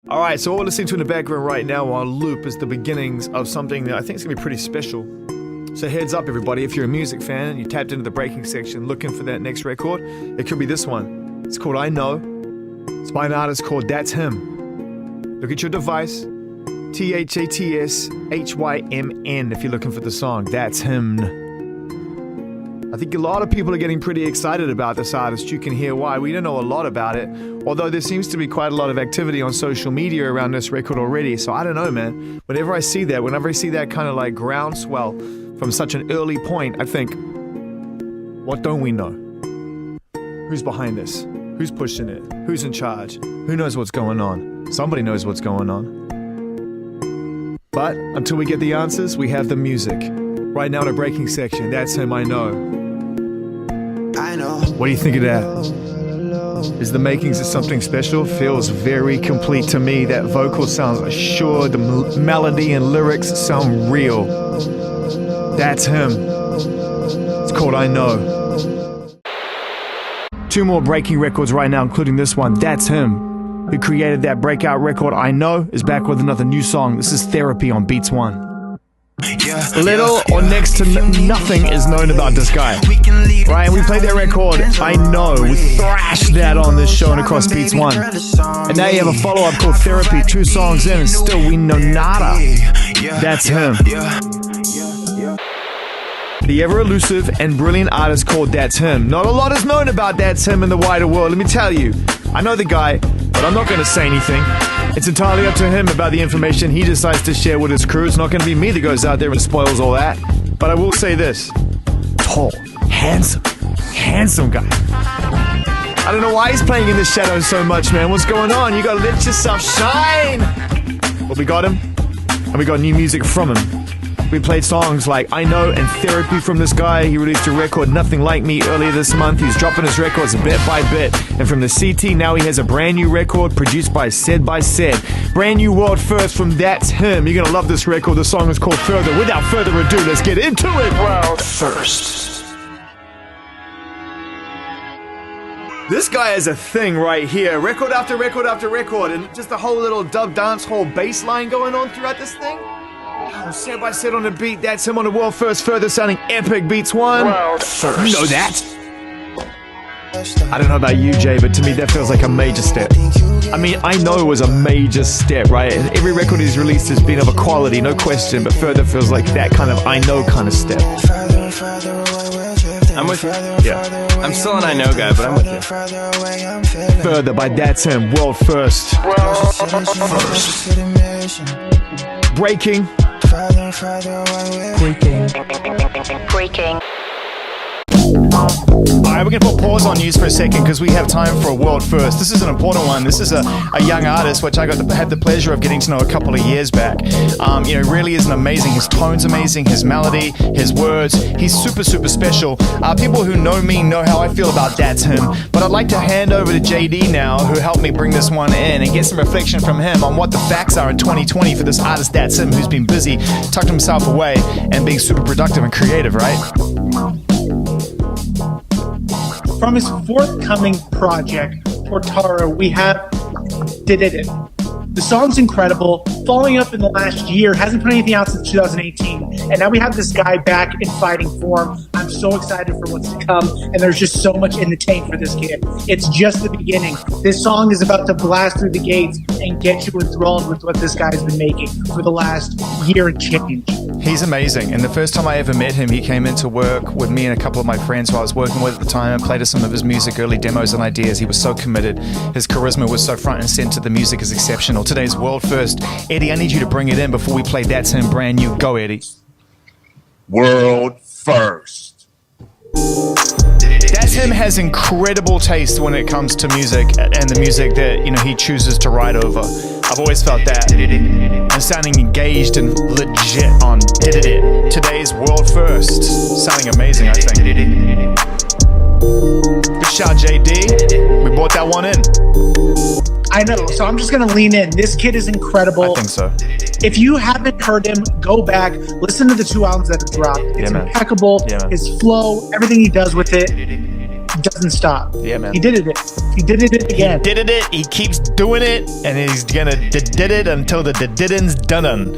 All right, so what we're listening to in the background right now on loop is the beginnings of something that I think is going to be pretty special. So heads up, everybody, if you're a music fan and you tapped into the breaking section looking for that next record, it could be this one. It's called I Know. It's by an artist called ThatsHymn. Look at your device. ThatsHymn if you're looking for the song. ThatsHymn. I think a lot of people are getting pretty excited about this artist. You can hear why. We don't know a lot about it, although there seems to be quite a lot of activity on social media around this record already. So I don't know, man. Whenever I see that kind of like groundswell from such an early point, I think, what don't we know? Who's behind this? Who's pushing it? Who's in charge? Who knows what's going on? Somebody knows what's going on. But until we get the answers, we have the music. Right now in a breaking section, That's Him, I Know. What do you think of that? Is the makings of something special? Feels very complete to me. That vocal sounds assured. The melody and lyrics sound real. That's him. It's called I Know. 2 more breaking records right now, including this one. That's him. Who created that breakout record I Know is back with another new song. This is Therapy on Beats One. Little or next to nothing is known about this guy. Right, we played that record, I Know. We thrashed that on this show and across Beats One. And now you have a follow-up called Therapy, 2 songs in, and still we know nada. That's him. The ever-elusive and brilliant artist called ThatsHymn. Not a lot is known about ThatsHymn in the wider world, let me tell you. I know the guy, but I'm not going to say anything. It's entirely up to him about the information he decides to share with his crew. It's not going to be me that goes out there and spoils all that. But I will say this. Tall, handsome guy. I don't know why he's playing in the shadows so much, man. What's going on? You gotta let yourself shine. Well, we got him, and we got new music from him. We played songs like I Know and Therapy from this guy. He released a record, Nothing Like Me, earlier this month. He's dropping his records bit by bit. And from the CT, now he has a brand new record produced by Said. Brand new world first from That's Him. You're gonna love this record. The song is called Further. Without further ado, let's get into it. World first. This guy has a thing right here. Record after record after record. And just a whole little dub dance hall bass line going on throughout this thing. Said on the beat, That's Him on the world first, Further sounding epic, Beats One. World first. You know that? I don't know about you, Jay, but to me that feels like a major step. I mean, I Know it was a major step, right? And every record he's released has been of a quality, no question, but Further feels like that kind of I Know kind of step. I'm with you. Yeah. I'm still an I Know guy, but I'm with you. Further by That's Him, world first. World first. Breaking. Breaking. Alright, we're going to put pause on news for a second because we have time for a world first. This is an important one. This is a young artist which I had the pleasure of getting to know a couple of years back. Really is an amazing. His tone's amazing, his melody, his words. He's super, super special. People who know me know how I feel about That's Him. But I'd like to hand over to JD now, who helped me bring this one in and get some reflection from him on what the facts are in 2020 for this artist That's Him, who's been busy, tucked himself away, and being super productive and creative, right? From his forthcoming project, Portara, we have Did It. The song's incredible. Following up in the last year, hasn't put anything out since 2018. And now we have this guy back in fighting form. I'm so excited for what's to come. And there's just so much in the tank for this kid. It's just the beginning. This song is about to blast through the gates and get you enthralled with what this guy's been making for the last year and change. He's amazing, and the first time I ever met him, he came into work with me and a couple of my friends who I was working with at the time and played us some of his music, early demos and ideas. He was so committed. His charisma was so front and center. The music is exceptional. Today's world first. Eddie, I need you to bring it in before we play That's Him brand new. Go, Eddie. World first. That's Him has incredible taste when it comes to music and the music that he chooses to write over. I've always felt that. And sounding engaged and legit on Did It. Today's world first. Sounding amazing, I think. Good shout, JD. We brought that one in. I know, so I'm just going to lean in. This kid is incredible. I think so. If you haven't heard him, go back, listen to the 2 albums that have dropped. It's impeccable. Yeah, his flow, everything he does with it doesn't stop. Yeah, man. He did it. He did it again. Did it. He keeps doing it, and he's gonna did it until the didn's done.